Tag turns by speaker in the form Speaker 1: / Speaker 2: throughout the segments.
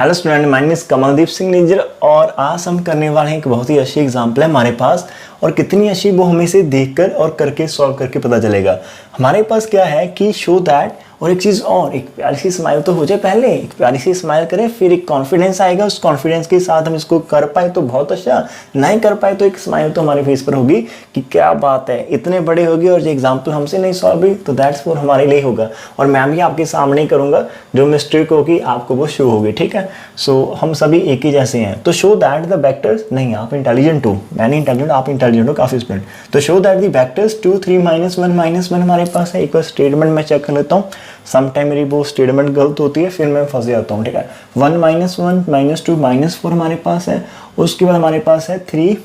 Speaker 1: Hello student, my name is Kamaldeep Singh Nijjar और आज हम करने वाले हैं एक बहुत ही अच्छी एग्जाम्पल है हमारे पास। और कितनी अच्छी वो हमें से देखकर और करके सॉल्व करके पता चलेगा। हमारे पास क्या है कि शो दैट, और एक चीज़ और, एक प्यारी सी स्माइल तो हो जाए, पहले एक प्यारी सी स्माइल करें, फिर एक कॉन्फिडेंस आएगा। उस कॉन्फिडेंस के साथ हम इसको कर पाए तो बहुत अच्छा, नहीं कर पाए तो एक स्माइल तो हमारे फेस पर होगी कि क्या बात है, इतने बड़े होगी और जो एग्जाम्पल हमसे नहीं सॉल्व हुई तो दैट्स फॉर हमारे लिए होगा। और मैं भी आपके सामने ही करूँगा, जो मिस्टेक होगी आपको वो शो होगी, ठीक है। सो हम सभी एक ही जैसे हैं। तो शो दैट द वेक्टर्स, नहीं आप इंटेलिजेंट हो, मैं नहीं इंटेलिजेंट, आप इंटेलिजेंट हो काफ़ी स्टूडेंट। तो शो दैट द वेक्टर्स 2 3 -1 हमारे पास है। एक बार स्टेटमेंट मैं चेक कर लेता हूँ, समटाइम मेरी वो स्टेटमेंट गलत होती है, फिर मैं फंस जाता हूँ, ठीक है। 1 -1 -2 -4 हमारे पास है। उसके बाद हमारे पास है 3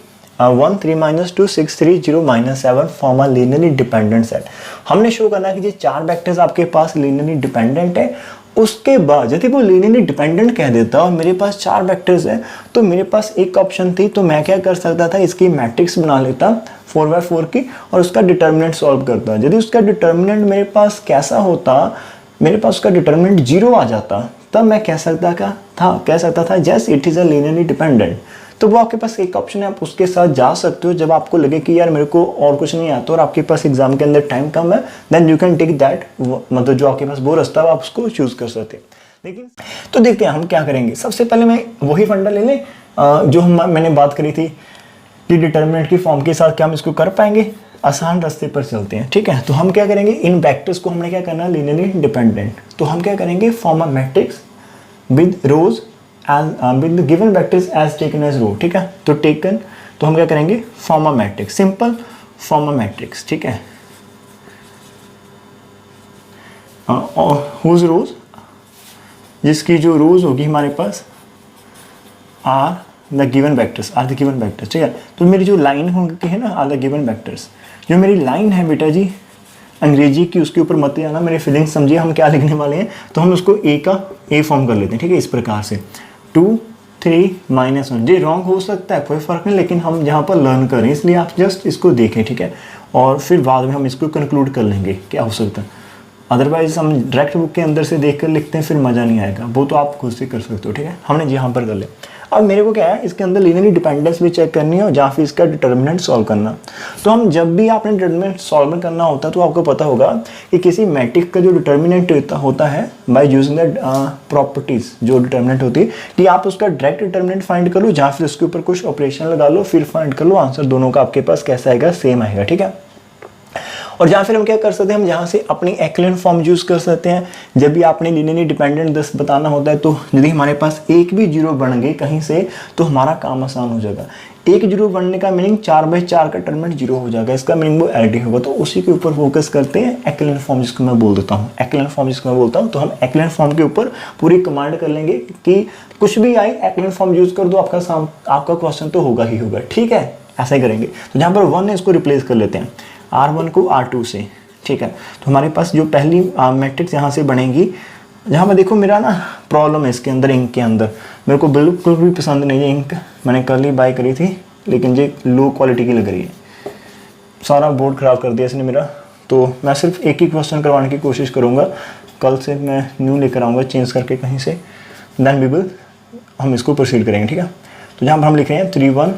Speaker 1: 1 3 -2 6 3 0 -7 form a linearly dependent set. हमने शो करना है कि ये 4 वेक्टर्स आपके पास लीनियरली डिपेंडेंट है। उसके बाद यदि वो लीनियरली डिपेंडेंट कह देता और मेरे पास 4 वेक्टर्स है तो मेरे पास एक ऑप्शन थी, तो मैं क्या कर सकता था, इसकी मैट्रिक्स बना लेता 4x4 की और उसका डिटर्मिनेंट सॉल्व करता। यदि उसका डिटर्मिनेंट मेरे पास कैसा होता, मेरे पास उसका डिटर्मिनेंट 0 आ जाता, तब मैं कह सकता था just it is a linearly dependent. तो वो आपके पास एक ऑप्शन है, आप उसके साथ जा सकते हो जब आपको लगे कि यार मेरे को और कुछ नहीं आता और आपके पास एग्जाम के अंदर टाइम कम है, then you can take that, मतलब जो आपके पास वो रास्ता है आप उसको चूज कर सकते हैं। लेकिन तो देखते हैं हम क्या करेंगे। सबसे पहले मैं वही फंडा ले लें जो मैंने बात करी थी कि डिटर्मिनेंट की फॉर्म के साथ क्या हम इसको कर पाएंगे। आसान रास्ते पर चलते हैं, ठीक है। तो हम क्या करेंगे, इन वेक्टर्स को हमने क्या करना है, लीनियरली डिपेंडेंट। तो हम क्या करेंगे, form a matrix with rows with the given vectors as taken as row, ठीक है। तो टेकन, तो हम क्या करेंगे, form a matrix, simple form a matrix, ठीक है। हुज रोज, जिसकी जो रोज होगी हमारे पास are the given vectors, are the given vectors, ठीक है। तो मेरी जो लाइन होगी है ना, आर द गिवन वेक्टर्स, जो मेरी लाइन है बेटा जी अंग्रेजी की, उसके ऊपर मत जाना, मेरी फीलिंग समझिए हम क्या लिखने वाले हैं। तो हम उसको ए का ए फॉर्म कर लेते हैं, ठीक है, इस प्रकार से 2 3 -1। ये रॉन्ग हो सकता है, कोई फर्क नहीं, लेकिन हम यहाँ पर लर्न करें इसलिए आप जस्ट इसको देखें, ठीक है। और फिर बाद में हम इसको कंक्लूड कर लेंगे क्या हो सकता है। अदरवाइज हम डायरेक्ट बुक के अंदर से देख कर लिखते हैं, फिर मज़ा नहीं आएगा, वो तो आप खुद से कर सकते हो, ठीक है। हमने यहाँ पर कर लिया। अब मेरे को क्या है, इसके अंदर लीनियरली डिपेंडेंस भी चेक करनी है और जहाँ फिर इसका डिटर्मिनेंट सॉल्व करना। तो हम जब भी आपने डिटर्मिनेंट सॉल्व करना होता है तो आपको पता होगा कि किसी मैट्रिक्स का जो डिटर्मिनेंट होता है बाय यूजिंग द प्रॉपर्टीज, जो डिटर्मिनेंट होती है कि आप उसका डायरेक्ट डिटर्मिनेंट फाइंड कर लो, जहाँ फिर उसके ऊपर कुछ ऑपरेशन लगा लो, फिर फाइंड कर लो, आंसर दोनों का आपके पास कैसा आएगा, सेम आएगा, ठीक है। और जहाँ फिर हम क्या कर सकते हैं, हम यहाँ से अपनी एक्लेन फॉर्म यूज कर सकते हैं। जब भी आपने लीनियरली डिपेंडेंट 10 बताना होता है तो यदि हमारे पास एक भी जीरो बन गए कहीं से तो हमारा काम आसान हो जाएगा। एक जीरो बनने का मीनिंग 4/4 का टर्मिनेंट जीरो हो जाएगा, इसका मीनिंग वो एलडी होगा। तो उसी के ऊपर फोकस करते हैं, एक्लेन फॉर्म जिसको मैं बोल देता हूँ, एक्लेन फॉर्म जिसको मैं बोलता हूँ। तो हम एक्लेन फॉर्म के ऊपर पूरी कमांड कर लेंगे कि कुछ भी आए एक्लेन फॉर्म यूज कर दो, आपका क्वेश्चन तो होगा ही होगा, ठीक है। ऐसा ही करेंगे। तो जहाँ पर 1 है इसको रिप्लेस कर लेते हैं R1 को R2 से, ठीक है। तो हमारे पास जो पहली मैट्रिक्स यहाँ से बनेगी, जहाँ पर देखो मेरा ना प्रॉब्लम है इसके अंदर, इंक के अंदर मेरे को बिल्कुल भी पसंद नहीं है इंक। मैंने कल ही बाय करी थी लेकिन ये लो क्वालिटी की लग रही है, सारा बोर्ड ख़राब कर दिया इसने मेरा। तो मैं सिर्फ एक ही क्वेश्चन करवाने की कोशिश करूँगा, कल से मैं न्यू लेकर आऊँगा चेंज करके कहीं से, देन वी विल हम इसको प्रोसीड करेंगे, ठीक है। तो जहाँ पर हम लिख रहे हैं 3 1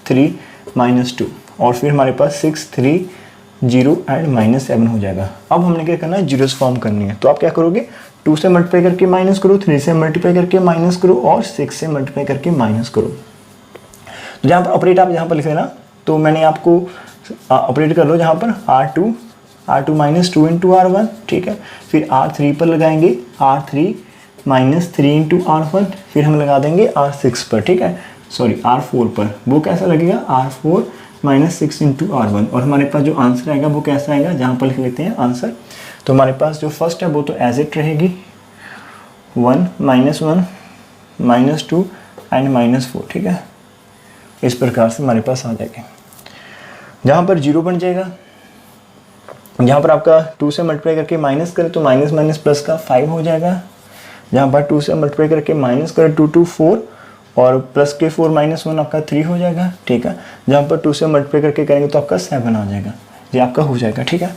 Speaker 1: 3 -2 और फिर हमारे पास 6 3 0 एंड -7 हो जाएगा। अब हमने क्या करना है, जीरोस फॉर्म करनी है। तो आप क्या करोगे, 2 से मल्टीप्लाई करके माइनस करो, 3 से मल्टीप्लाई करके माइनस करो और 6 से मल्टीप्लाई करके माइनस करो। तो जहाँ पर ऑपरेट आप जहाँ पर लिखे ना, तो मैंने आपको ऑपरेट कर लो जहाँ पर R2 -2 × R1, ठीक है। फिर R3 पर लगाएंगे R3 -3 × R1, फिर हम लगा देंगे R6 पर, ठीक है, सॉरी R4 पर। वो कैसा लगेगा, R4 -6 × R1। और हमारे पास जो आंसर आएगा वो कैसा आएगा, जहाँ पर लिख लेते हैं आंसर। तो हमारे पास जो फर्स्ट है वो तो एज इट रहेगी, 1 -1 -2 एंड -4, ठीक है। इस प्रकार से हमारे पास आ जाएगा। जहाँ पर 0 बन जाएगा, जहाँ पर आपका 2 से मल्टीप्लाई करके माइनस करें तो माइनस माइनस प्लस का 5 हो जाएगा। जहाँ पर 2 से मल्टीप्लाई करके माइनस करें 2 2 4 और प्लस के 4 -1 आपका 3 हो जाएगा, ठीक है। जहाँ पर 2 से मल्टीप्लाई करके करेंगे तो आपका 7 आ जाएगा, ये आपका हो जाएगा, ठीक है।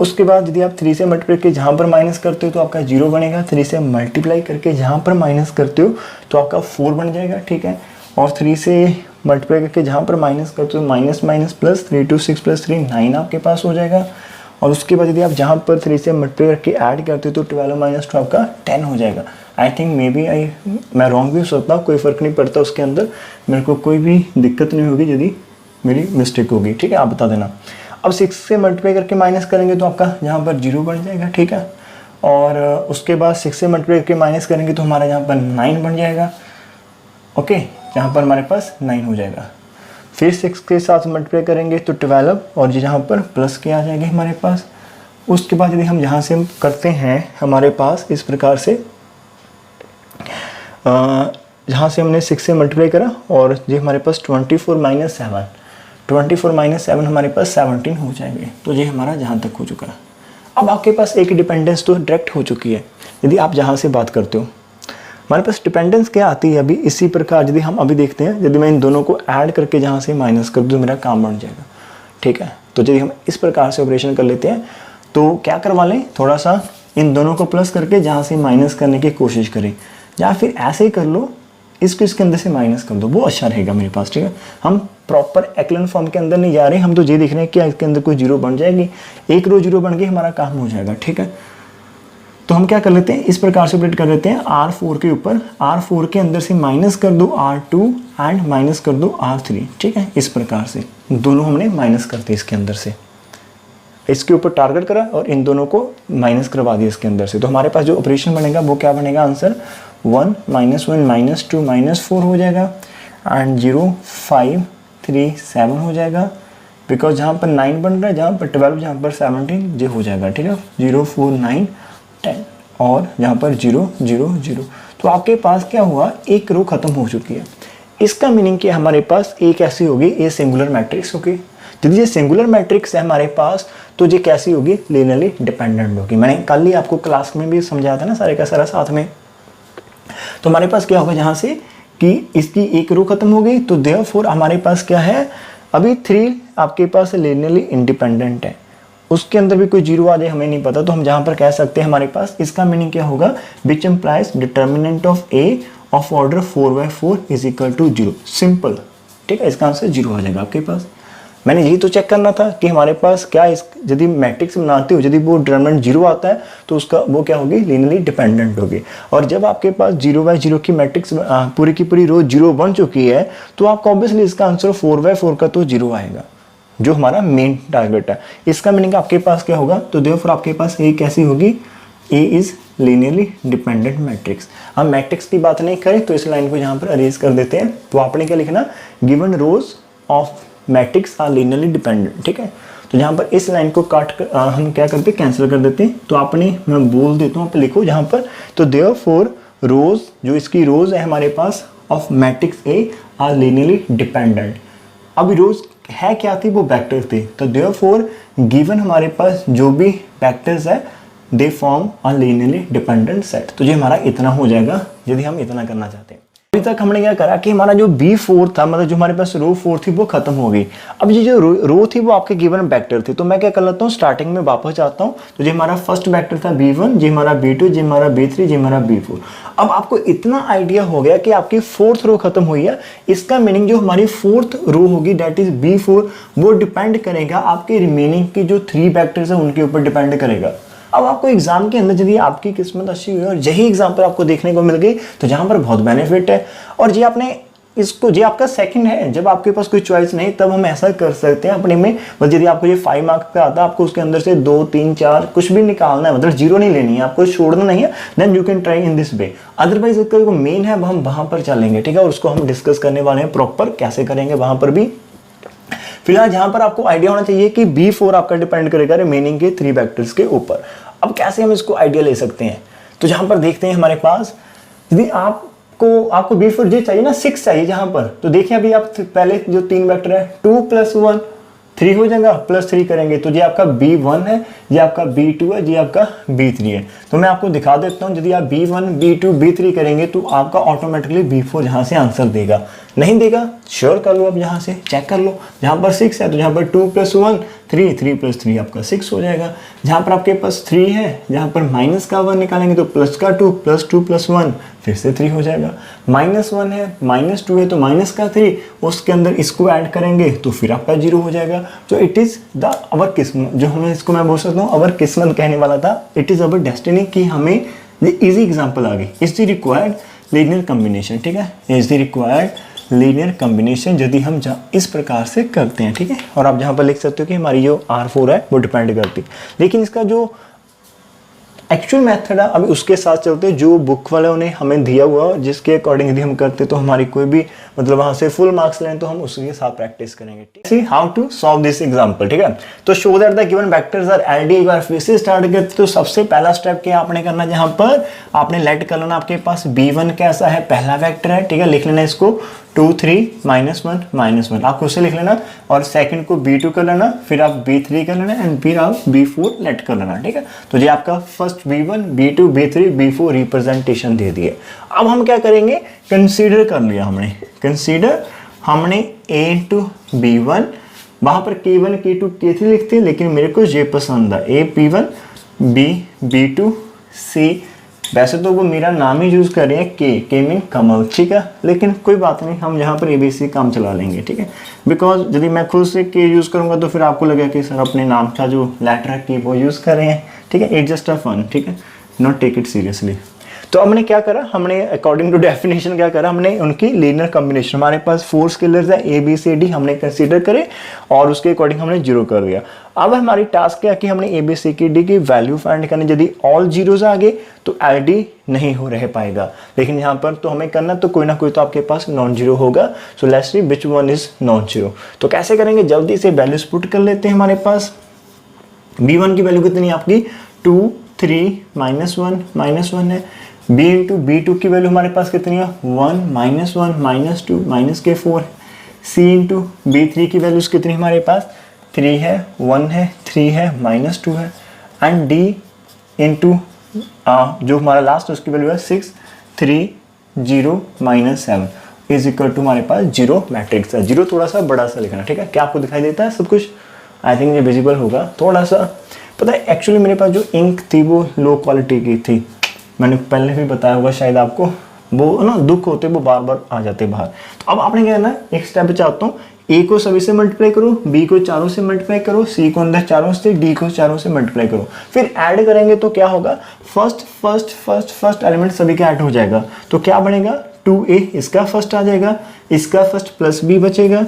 Speaker 1: उसके बाद यदि आप 3 से मल्टीप्लाई करके जहाँ पर माइनस करते हो तो आपका 0 बनेगा, 3 से मल्टीप्लाई करके जहाँ पर माइनस करते हो तो आपका 4 बन जाएगा, ठीक है। और 3 से मल्टीप्लाई करके जहाँ पर माइनस करते हो माइनस माइनस प्लस 3 2 6 प्लस 3 9 आपके पास हो जाएगा। और उसके बाद यदि आप जहाँ पर 3 से मल्टीप्लाई करके ऐड करते हो तो 12 माइनस 2 आपका 10 हो जाएगा। आई थिंक मे बी मैं रॉन्ग भी हो सकता हूँ, कोई फ़र्क नहीं पड़ता उसके अंदर, मेरे को कोई भी दिक्कत नहीं होगी यदि मेरी मिस्टेक होगी, ठीक है, आप बता देना। अब 6 से मल्टीप्लाई करके माइनस करेंगे तो आपका यहाँ पर 0 बन जाएगा, ठीक है। और उसके बाद 6 से मल्टीप्लाई करके माइनस करेंगे तो हमारा यहाँ पर 9 बन जाएगा, ओके, यहाँ पर हमारे पास 9 हो जाएगा। फिर 6 के साथ मल्टीप्लाई करेंगे तो 12 और यहाँ पर प्लस के आ जाएंगे हमारे पास। उसके बाद यदि हम यहाँ से करते हैं हमारे पास इस प्रकार से, जहाँ से हमने 6 से मल्टीप्लाई करा और ये हमारे पास 24 माइनस 7, 24 माइनस 7 हमारे पास 17 हो जाएंगे। तो ये हमारा जहाँ तक हो चुका है। अब आपके पास एक डिपेंडेंस तो डायरेक्ट हो चुकी है। यदि आप जहाँ से बात करते हो हमारे पास डिपेंडेंस क्या आती है अभी इसी प्रकार, यदि हम अभी देखते हैं, यदि मैं इन दोनों को ऐड करके जहाँ से माइनस कर दूँ तो मेरा काम बन जाएगा, ठीक है। तो यदि हम इस प्रकार से ऑपरेशन कर लेते हैं तो क्या करवा लें, थोड़ा सा इन दोनों को प्लस करके जहाँ से माइनस करने की कोशिश करें, या फिर ऐसे ही कर लो, इसको इसके अंदर से माइनस कर दो, वो अच्छा रहेगा मेरे पास, ठीक है। हम प्रॉपर एक्लन फॉर्म के अंदर नहीं जा रहे, हम तो ये देख रहे हैं कि इसके अंदर कोई 0 बन जाएगी, एक रो 0 बन गई, हमारा काम हो जाएगा, ठीक है। तो हम क्या कर लेते हैं, इस प्रकार से ऑपरेट कर लेते हैं। R4 के ऊपर, R4 के अंदर से माइनस कर दो R2 एंड माइनस कर दो R3, ठीक है। इस प्रकार से दोनों हमने माइनस करते इसके अंदर से, इसके ऊपर टारगेट करा और इन दोनों को माइनस करवा दिया इसके अंदर से। तो हमारे पास जो ऑपरेशन बनेगा वो क्या बनेगा, आंसर 1 -1 -2 -4 हो जाएगा एंड 0 5 3 7 हो जाएगा, बिकॉज जहाँ पर 9 बन रहा है, जहाँ पर 12, जहाँ पर 17 ये हो जाएगा, ठीक है। 0 4 9 10 और यहाँ पर 0 0 0। तो आपके पास क्या हुआ, एक रो खत्म हो चुकी है। इसका मीनिंग कि हमारे पास एक ऐसी होगी, ये सिंगुलर मैट्रिक्स होगी। यदि ये सिंगुलर मैट्रिक्स है हमारे पास तो ये कैसी होगी, लीनियरली डिपेंडेंट होगी। मैंने कल ही आपको क्लास में भी समझाया था ना सारे का सारा साथ में। तो हमारे पास क्या होगा, जहाँ से कि इसकी एक रो खत्म हो गई तो देयरफॉर हमारे पास क्या है, अभी 3 आपके पास लीनियरली इंडिपेंडेंट है, उसके अंदर भी कोई 0 आ जाए हमें नहीं पता। तो हम जहाँ पर कह सकते हैं हमारे पास इसका मीनिंग क्या होगा, which implies determinant of a of order 4/4 is equal to 0, simple, ठीक है। इसका आंसर 0 आ जाएगा आपके पास। मैंने यही तो चेक करना था कि हमारे पास क्या यदि मैट्रिक्स बनाते हो, यदि वो डिटर्मिनेंट 0 आता है तो उसका वो क्या होगी, लीनियरली डिपेंडेंट होगी। और जब आपके पास 0/0 की मैट्रिक्स पूरी की पूरी रो 0 बन चुकी है तो आपका ऑब्वियसली इसका आंसर 4/4 का तो 0 आएगा, जो हमारा मेन टारगेट है। इसका मीनिंग आपके पास क्या होगा, तो देयरफॉर आपके पास ए कैसी होगी, ए इज लीनियरली डिपेंडेंट मैट्रिक्स। हम मैट्रिक्स की बात नहीं करें तो इस लाइन को यहाँ पर अरेंज कर देते हैं। तो आपने क्या लिखना, given rows of matrix are linearly dependent, ठीक है। तो यहाँ पर इस लाइन को काट कर हम क्या करते हैं, कैंसिल कर देते हैं। तो आपने, मैं बोल देता हूँ, आप लिखो जहाँ पर, तो देयरफॉर रोज, जो इसकी रोज है हमारे पास of matrix A are linearly dependent. अभी रोज है क्या थी, वो वेक्टर थे। तो देयरफॉर गिवन हमारे पास जो भी वेक्टर्स है they form a linearly dependent set. तो ये हमारा इतना हो जाएगा यदि हम इतना करना चाहते हैं। अभी तक हमने क्या करा कि हमारा जो B4 था, मतलब जो हमारे पास रो 4 थी वो खत्म हो गई। अब ये जो रो थी वो आपके गिवन वेक्टर थे। तो मैं क्या कर लेता हूँ, स्टार्टिंग में वापस जाता हूँ। तो ये हमारा फर्स्ट वेक्टर था B1, ये हमारा B2, ये हमारा B3, ये हमारा B4। अब आपको इतना आइडिया हो गया कि आपकी 4th रो खत्म हुई है। इसका मीनिंग जो हमारी 4th रो होगी दैट इज B4, वो डिपेंड करेगा आपके रिमेनिंग की जो 3 वेक्टर्स है उनके ऊपर डिपेंड करेगा। अब आपको एग्जाम के अंदर यदि आपकी किस्मत अच्छी हुई और यही एग्जाम्पल आपको देखने को मिल गई तो जहाँ पर बहुत बेनिफिट है। और ये आपने इसको, ये आपका सेकंड है, जब आपके पास कोई चॉइस नहीं तब हम ऐसा कर सकते हैं अपने में। बस यदि आपको ये 5 मार्क्स का आता है, आपको उसके अंदर से 2 3 4 कुछ भी निकालना है, मतलब 0 नहीं लेनी है, आपको छोड़ना नहीं है, then you can try in this way. Otherwise इसका जो मेन है हम वहाँ पर चलेंगे, ठीक है। और उसको हम डिस्कस करने वाले हैं प्रॉपर कैसे करेंगे वहाँ पर भी। फिलहाल यहाँ पर आपको आइडिया होना चाहिए कि B4 आपका डिपेंड करेगा रिमेनिंग के 3 वेक्टर्स के ऊपर। अब कैसे हम इसको आइडिया ले सकते हैं, तो जहां पर देखते हैं हमारे पास, यदि आपको B4 जे चाहिए ना, 6 चाहिए जहां पर, तो देखिए अभी आप पहले जो 3 वेक्टर है 2 + 1 3 हो जाएगा, +3 करेंगे तो ये आपका B1 है, ये आपका B2 है, ये आपका B3 है। तो मैं आपको दिखा देता हूँ, यदि आप B1 B2 B3 करेंगे तो आपका ऑटोमेटिकली B4 यहाँ से आंसर देगा। नहीं देगा, श्योर कर लो, अब यहाँ से चेक कर लो। जहाँ पर 6 है तो यहाँ पर 2 + 1 3 प्लस 3 आपका 6 हो जाएगा। जहाँ पर आपके पास 3 है, जहाँ पर माइनस का 1 निकालेंगे तो प्लस का 2 प्लस 2 प्लस 1 फिर से 3 हो जाएगा। -1 है, -2 है तो माइनस का 3, उसके अंदर इसको ऐड करेंगे तो फिर आपका 0 हो जाएगा। तो इट इज़ द अवर किस्मत, जो हमें इसको मैं बोल सकता हूँ अवर किस्मत कहने वाला था। इट इज़ अवर डेस्टिनी कि हमें ये इजी एग्जाम्पल आ गई। Is the required linear combination, ठीक है, is the required linear combination यदि हम इस प्रकार से करते हैं, ठीक है। और आप जहाँ पर लिख सकते हो कि हमारी जो R4 है वो डिपेंड करती है, लेकिन इसका जो एक्चुअल मेथड है अभी उसके साथ चलते हैं जो बुक वालों ने हमें दिया हुआ, जिसके अकॉर्डिंग यदि हम करते तो हमारी कोई भी मतलब वहाँ से फुल मार्क्स लें तो हम उसके साथ प्रैक्टिस करेंगे। See how to solve this example, ठीक है। तो show that the given vectors are LD. एक बार फिर से स्टार्ट करते तो सबसे पहला स्टेप क्या आपने करना, जहाँ पर आपने लेट कर लेना आपके पास B1 कैसा है, पहला वेक्टर है, ठीक है, लिख लेना इसको 2 3 -1 आपको उसे लिख लेना, और सेकंड को B2 कर लेना, फिर आप B3 कर लेना एंड फिर आप B4 लेट कर लेना, ठीक है। तो ये आपका first B1 B2 B3 B4 representation दे दिए। अब हम क्या करेंगे, कंसीडर कर लिया हमने, कंसीडर हमने A टू B1, वहां पर K1 K2 K3 लिखते हैं, लेकिन मेरे को ये पसंद है A P1 B B2 C। वैसे तो वो मेरा नाम ही यूज कर रहे हैं के मीन कमल, ठीक है, लेकिन कोई बात नहीं, हम यहाँ पर ABC काम चला लेंगे, ठीक है। बिकॉज यदि मैं खुद से के यूज करूंगा तो फिर आपको लगेगा कि सर अपने नाम का जो लेटर है की वो यूज कर रहे हैं, ठीक है। इट जस्ट अ फन, ठीक है, नॉट टेक इट सीरियसली। तो हमने क्या करा, हमने अकॉर्डिंग टू डेफिनेशन क्या करा, हमने उनकी लीनियर कॉम्बिनेशन, हमारे पास 4 स्केलर्स है A B C D, हमने कंसीडर करे और उसके अकॉर्डिंग हमने 0 कर दिया। अब हमारी टास्क क्या कि हमने A B C D की वैल्यू फाइंड करनी। यदि ऑल जीरोस आ गए तो LD नहीं हो रह पाएगा, लेकिन यहाँ पर तो हमें करना तो कोई ना कोई तो आपके पास नॉन जीरो होगा। So let's see which one is non zero. तो कैसे करेंगे, जल्दी से वैल्यूज पुट कर लेते हैं। हमारे पास B1 की वैल्यू कितनी है आपकी 2 3 -1 है। B इंटू B2 की वैल्यू हमारे पास कितनी है 1 -1 -2 -4। C इंटू B3 की वैल्यूज कितनी हमारे पास 3 है 1 है 3 है -2 है। एंड D इंटू जो हमारा लास्ट उसकी वैल्यू है 6 3 0 -7 इज इक्वल टू हमारे पास 0 मैट्रिक्स है। 0 थोड़ा सा बड़ा सा लिखना, ठीक है। क्या आपको दिखाई देता है सब कुछ, आई थिंक ये विजिबल होगा थोड़ा सा। पता है एक्चुअली मेरे पास जो इंक थी वो लो क्वालिटी की थी, मैंने पहले भी बताया होगा शायद आपको, वो ना दुख होते वो बार बार आ जाते बाहर। तो अब आपने क्या करना है, एक स्टेप चाहता हूँ, A को सभी से मल्टीप्लाई करो, B को चारों से मल्टीप्लाई करो, C को अंदर चारों से, D को चारों से मल्टीप्लाई करो, फिर ऐड करेंगे तो क्या होगा, फर्स्ट एलिमेंट सभी का ऐड हो जाएगा। तो क्या बनेगा 2A, इसका फर्स्ट आ जाएगा, इसका फर्स्ट प्लस B बचेगा,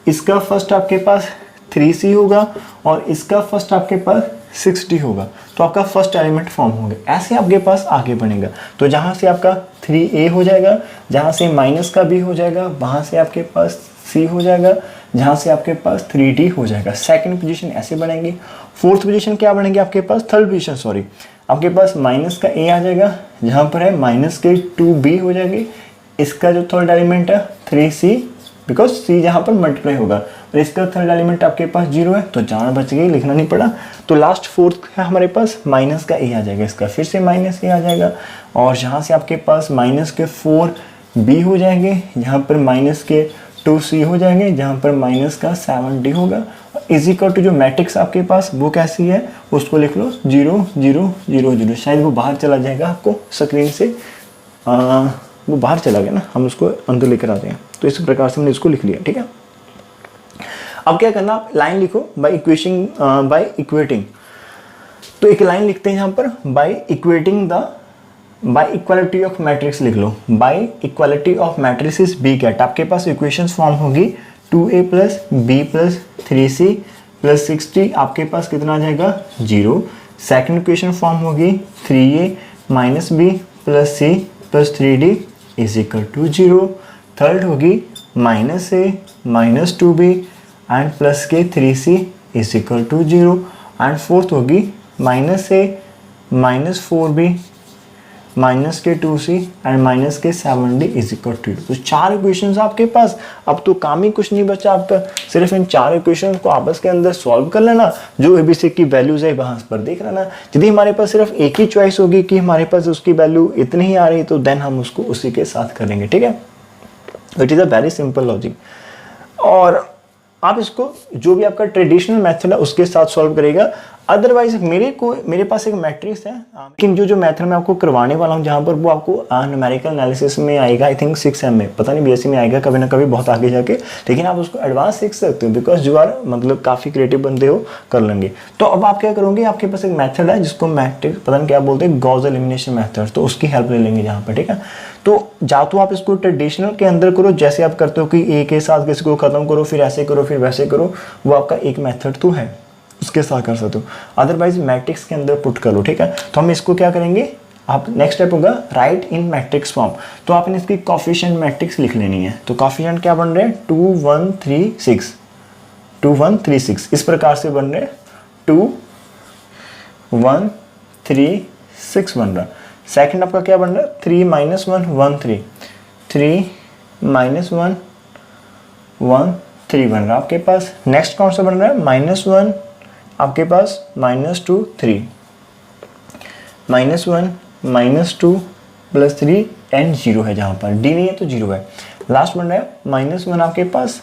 Speaker 1: इसका फर्स्ट आपके पास 3C होगा और इसका फर्स्ट आपके पास 6D होगा। तो आपका फर्स्ट एलिमेंट फॉर्म होंगे। ऐसे आपके पास आगे बढ़ेगा। तो जहाँ से आपका 3A हो जाएगा, जहाँ से माइनस का B हो जाएगा, वहाँ से आपके पास C हो जाएगा, जहाँ से आपके पास 3D हो जाएगा। सेकंड पोजीशन ऐसे बनेंगी। फोर्थ पोजीशन क्या बनेंगे आपके पास, थर्ड पोजीशन सॉरी, आपके पास माइनस का A आ जाएगा, जहाँ पर है माइनस के 2B हो जाएगी। इसका जो थर्ड एलिमेंट है 3C, बिकॉज C जहाँ पर मल्टीप्लाई होगा, और इसका थर्ड एलिमेंट आपके पास 0 है, तो जान बच गई, लिखना नहीं पड़ा। तो लास्ट फोर्थ है हमारे पास माइनस का A आ जाएगा, इसका फिर से माइनस A आ जाएगा, और जहाँ से आपके पास माइनस के 4B हो जाएंगे, यहाँ पर माइनस के 2C हो जाएंगे, जहाँ पर माइनस का 7D होगा। इज इक्वल टू जो मैट्रिक्स आपके पास वो कैसी है, उसको लिख लो 0 0 0 0। शायद वो बाहर चला जाएगा आपको स्क्रीन से, वो बाहर चला गया ना, हम उसको अंदर लेकर आते हैं। तो इस प्रकार से हमने इसको लिख लिया, ठीक है। अब क्या करना, लाइन लिखो बाय इक्वेटिंग। तो एक लाइन लिखते हैं यहाँ पर, बाय इक्वालिटी ऑफ मैट्रिक्स लिख लो। By equality of matrix is B कैट। आपके पास इक्वेशंस फॉर्म होगी 2A plus B plus 3C plus 6D, आपके पास कितना आ जाएगा 0। सेकेंड इक्वेशन फॉर्म होगी 3A minus B plus C plus 3D is equal to 0। Third होगी -A minus 2B and plus के 3C is equal to 0। And fourth होगी -A minus 4B minus के 2C and minus के 7D is equal to 0। तो 4 equations आपके पास। अब तो काम ही कुछ नहीं बचा आपका, सिर्फ इन 4 इक्वेशंस को आपस के अंदर सॉल्व कर लेना। जो ABC की वैल्यूज है वहाँ पर देख लेना। यदि हमारे पास सिर्फ एक ही चॉइस होगी कि हमारे पास उसकी वैल्यू इतनी ही आ रही, तो देन हम उसको उसी के साथ करेंगे, ठीक है। It is a very simple logic. और आप इसको जो भी आपका ट्रेडिशनल मेथड है उसके साथ सॉल्व करेगा। अदरवाइज मेरे पास एक मैट्रिक्स है, लेकिन जो मेथड मैं आपको करवाने वाला हूँ जहाँ पर वो आपको न्यूमेरिकल एनालिसिस में आएगा, आई थिंक 6M में, पता नहीं बीएससी में आएगा कभी ना कभी बहुत आगे जाके, लेकिन आप उसको एडवांस सीख सकते हो बिकॉज जो आर मतलब काफ़ी क्रिएटिव बंदे हो कर लेंगे। तो अब आप क्या करोगे, आपके पास एक मेथड है जिसको मैट्रिक्स पता नहीं क्या बोलते हैं, गॉस एलिमिनेशन मेथड, तो उसकी हेल्प ले लेंगे यहाँ पर, ठीक है। तो जा तो आप इसको ट्रेडिशनल के अंदर करो जैसे आप करते हो कि एक के साथ किसी को खत्म करो, फिर ऐसे करो, फिर वैसे करो, वो आपका एक मेथड तो है, उसके साथ कर सकते हो। अदरवाइज मैट्रिक्स के अंदर पुट कर लो, ठीक है। तो हम इसको क्या करेंगे, आप नेक्स्ट स्टेप होगा राइट इन मैट्रिक्स फॉर्म। तो आपने इसकी कोफिशिएंट मैट्रिक्स लिख लेनी है। तो कोफिशिएंट क्या बन रहे हैं, 2 1 3 6, 2 1 3 6 इस प्रकार से बन रहे हैं, 2 1 3 6 बन रहा। सेकंड आपका क्या बन रहा है, 3 -1 1 3, 3 -1 1 3 बन रहा आपके पास। नेक्स्ट कौन सा बन रहा है, -1 आपके पास -2 3, -1 -2 +3 एंड 0 है, जहाँ पर डी नहीं है तो 0 है। लास्ट बन रहा है -1 आपके पास,